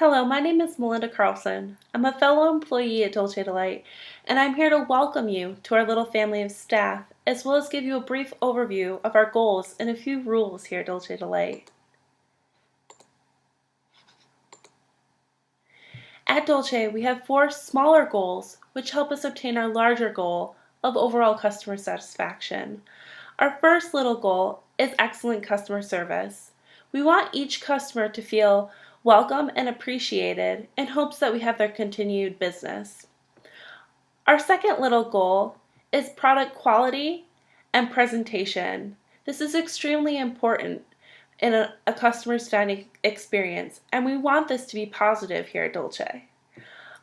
Hello, my name is Melinda Carlson. I'm a fellow employee at Dolce Delight, and I'm here to welcome you to our little family of staff, as well as give you a brief overview of our goals and a few rules here at Dolce Delight. At Dolce, we have 4 smaller goals which help us obtain our larger goal of overall customer satisfaction. Our first little goal is excellent customer service. We want each customer to feel welcome and appreciated in hopes that we have their continued business. Our second little goal is product quality and presentation. This is extremely important in a customer's dining experience, and we want this to be positive here at Dolce.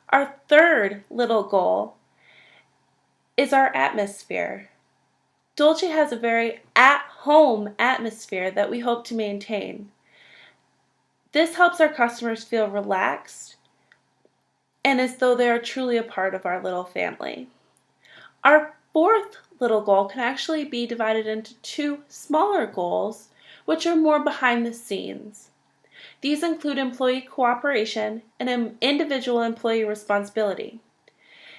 Our third little goal is our atmosphere. Dolce has a very at-home atmosphere that we hope to maintain. This helps our customers feel relaxed and as though they are truly a part of our little family. Our fourth little goal can actually be divided into 2 smaller goals, which are more behind the scenes. These include employee cooperation and individual employee responsibility.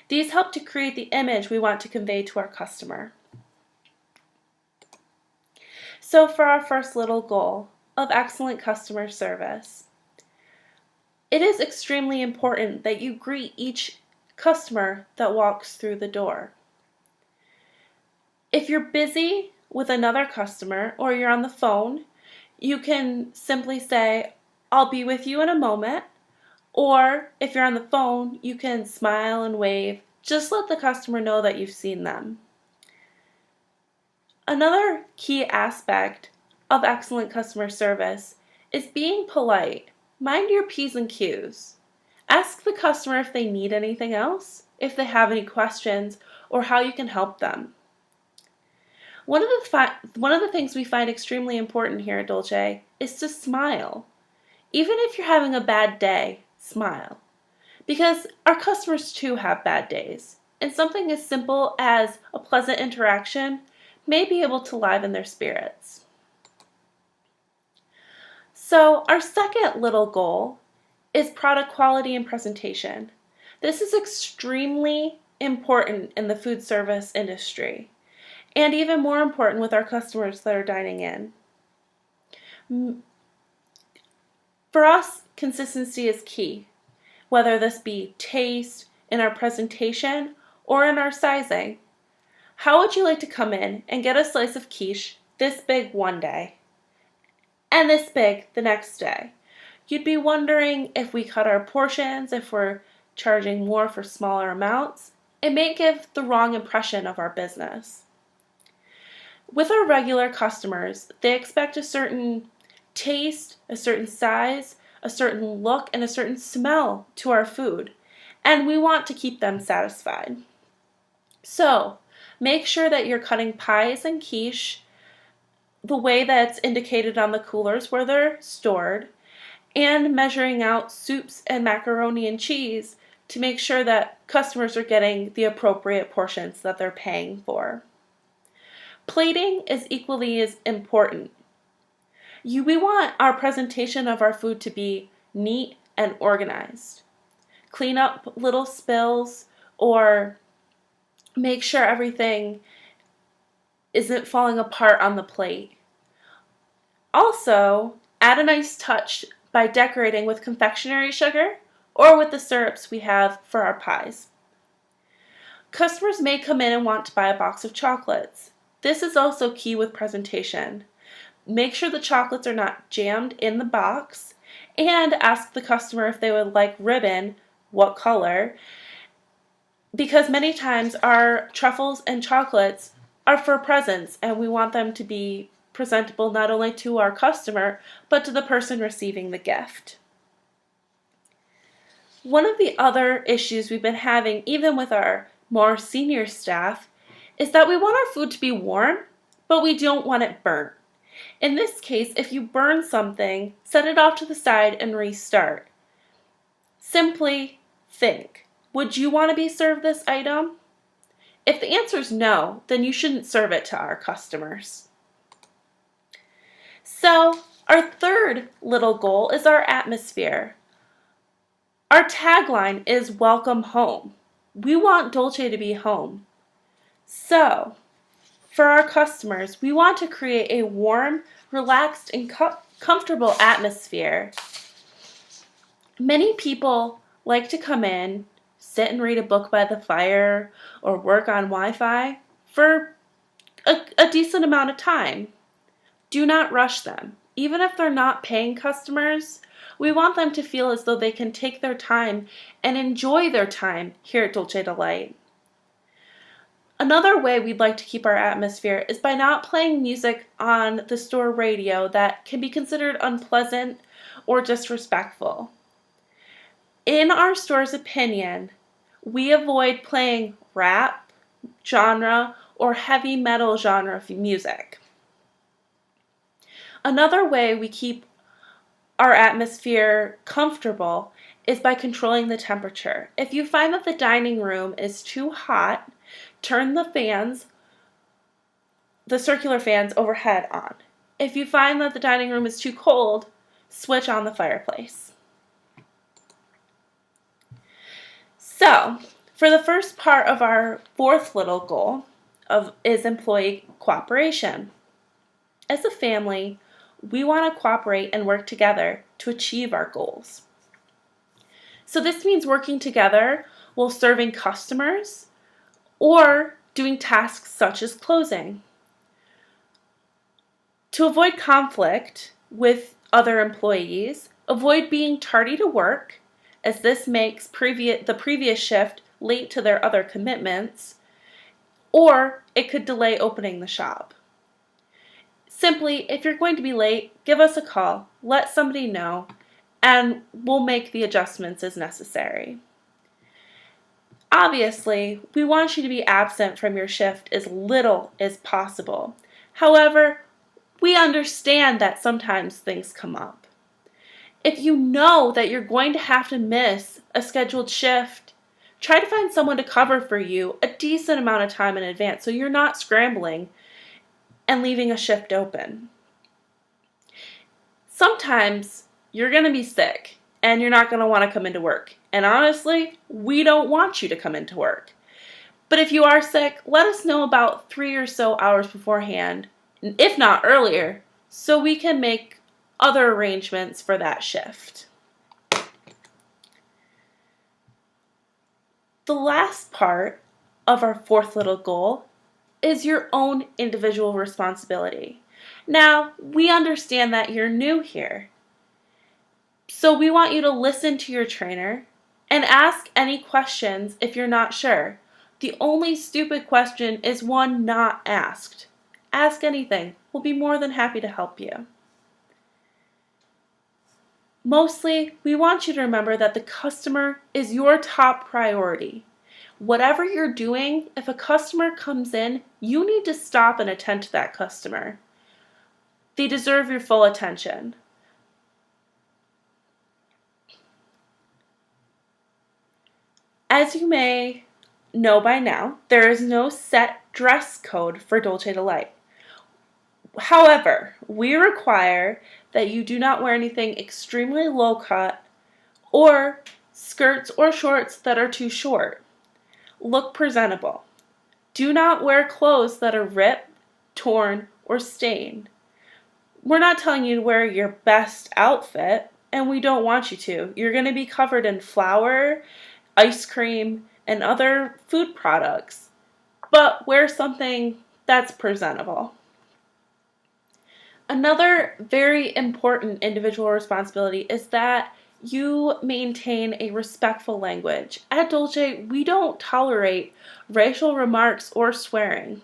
These help to create the image we want to convey to our customer. So for our first little goal of excellent customer service, it is extremely important that you greet each customer that walks through the door. If you're busy with another customer or you're on the phone, you can simply say, "I'll be with you in a moment." Or if you're on the phone, you can smile and wave. Just let the customer know that you've seen them. Another key aspect of excellent customer service is being polite. Mind your P's and Q's. Ask the customer if they need anything else, if they have any questions, or how you can help them. One of the things we find extremely important here at Dolce is to smile. Even if you're having a bad day, smile. Because our customers too have bad days, and something as simple as a pleasant interaction may be able to liven their spirits. So our second little goal is product quality and presentation. This is extremely important in the food service industry, and even more important with our customers that are dining in. For us, consistency is key, whether this be taste, in our presentation, or in our sizing. How would you like to come in and get a slice of quiche this big one day and this big the next day? You'd be wondering if we cut our portions, if we're charging more for smaller amounts. It may give the wrong impression of our business. With our regular customers, they expect a certain taste, a certain size, a certain look, and a certain smell to our food, and we want to keep them satisfied. So, make sure that you're cutting pies and quiche the way that's indicated on the coolers where they're stored, and measuring out soups and macaroni and cheese to make sure that customers are getting the appropriate portions that they're paying for. Plating is equally as important. We want our presentation of our food to be neat and organized. Clean up little spills or make sure everything isn't falling apart on the plate. Also, add a nice touch by decorating with confectionery sugar or with the syrups we have for our pies. Customers may come in and want to buy a box of chocolates. This is also key with presentation. Make sure the chocolates are not jammed in the box, and ask the customer if they would like ribbon, what color, because many times our truffles and chocolates are for presents and we want them to be presentable not only to our customer but to the person receiving the gift. One of the other issues we've been having, even with our more senior staff, is that we want our food to be warm, but we don't want it burnt. In this case, if you burn something, set it off to the side and restart. Simply think, would you want to be served this item? If the answer is no, then you shouldn't serve it to our customers. So, our third little goal is our atmosphere. Our tagline is welcome home. We want Dolce to be home. So, for our customers, we want to create a warm, relaxed, and comfortable atmosphere. Many people like to come in, sit and read a book by the fire, or work on Wi-Fi for a decent amount of time. Do not rush them. Even if they're not paying customers, we want them to feel as though they can take their time and enjoy their time here at Dolce Delight. Another way we'd like to keep our atmosphere is by not playing music on the store radio that can be considered unpleasant or disrespectful. In our store's opinion, we avoid playing rap genre or heavy metal genre music. Another way we keep our atmosphere comfortable is by controlling the temperature. If you find that the dining room is too hot, turn the circular fans overhead on. If you find that the dining room is too cold, switch on the fireplace. So, for the first part of our fourth little goal is employee cooperation. As a family, we want to cooperate and work together to achieve our goals. So this means working together while serving customers or doing tasks such as closing. To avoid conflict with other employees, avoid being tardy to work, as this makes the previous shift late to their other commitments, or it could delay opening the shop. Simply, if you're going to be late, give us a call, let somebody know, and we'll make the adjustments as necessary. Obviously, we want you to be absent from your shift as little as possible. However, we understand that sometimes things come up. If you know that you're going to have to miss a scheduled shift, try to find someone to cover for you a decent amount of time in advance so you're not scrambling and leaving a shift open. Sometimes you're going to be sick and you're not going to want to come into work. And honestly, we don't want you to come into work. But if you are sick, let us know about 3 or so hours beforehand, if not earlier, so we can make other arrangements for that shift. The last part of our fourth little goal is your own individual responsibility. Now, we understand that you're new here, so we want you to listen to your trainer and ask any questions if you're not sure. The only stupid question is one not asked. Ask anything. We'll be more than happy to help you. Mostly, we want you to remember that the customer is your top priority. Whatever you're doing, if a customer comes in, you need to stop and attend to that customer. They deserve your full attention. As you may know by now, there is no set dress code for Dolce Delight. However, we require that you do not wear anything extremely low cut or skirts or shorts that are too short. Look presentable. Do not wear clothes that are ripped, torn, or stained. We're not telling you to wear your best outfit, and we don't want you to. You're going to be covered in flour, ice cream, and other food products, but wear something that's presentable. Another very important individual responsibility is that you maintain a respectful language. At Dolce, we don't tolerate racial remarks or swearing.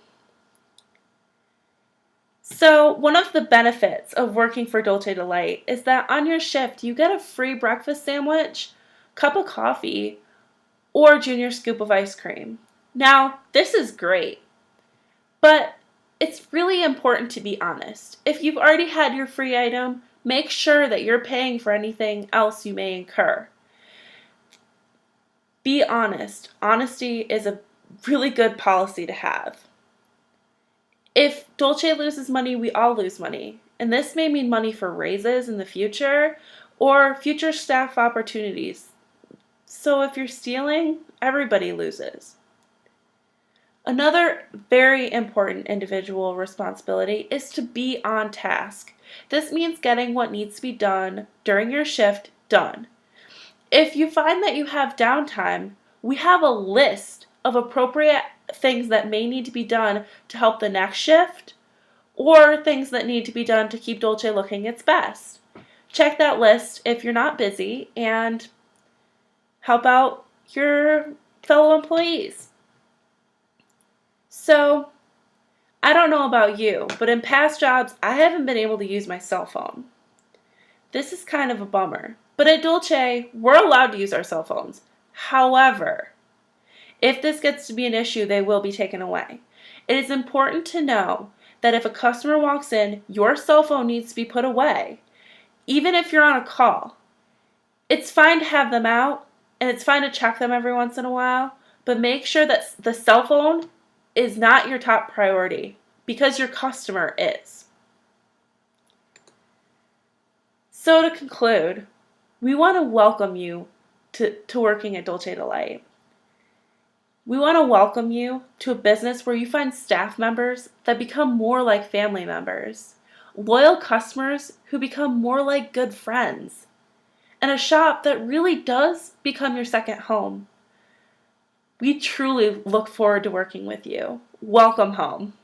So, one of the benefits of working for Dolce Delight is that on your shift, you get a free breakfast sandwich, cup of coffee, or junior scoop of ice cream. Now, this is great, but it's really important to be honest. If you've already had your free item, make sure that you're paying for anything else you may incur. Be honest. Honesty is a really good policy to have. If Dolce loses money, we all lose money. And this may mean money for raises in the future or future staff opportunities So if you're stealing, everybody loses. Another very important individual responsibility is to be on task. This means getting what needs to be done during your shift done. If you find that you have downtime, we have a list of appropriate things that may need to be done to help the next shift, or things that need to be done to keep Dolce looking its best. Check that list if you're not busy and help out your fellow employees. So, I don't know about you, but in past jobs, I haven't been able to use my cell phone. This is kind of a bummer. But at Dolce, we're allowed to use our cell phones. However, if this gets to be an issue, they will be taken away. It is important to know that if a customer walks in, your cell phone needs to be put away, even if you're on a call. It's fine to have them out, and it's fine to check them every once in a while, but make sure that the cell phone is not your top priority, because your customer is. So to conclude, we want to welcome you to working at Dolce Delight. We want to welcome you to a business where you find staff members that become more like family members, loyal customers who become more like good friends, and a shop that really does become your second home. We truly look forward to working with you. Welcome home.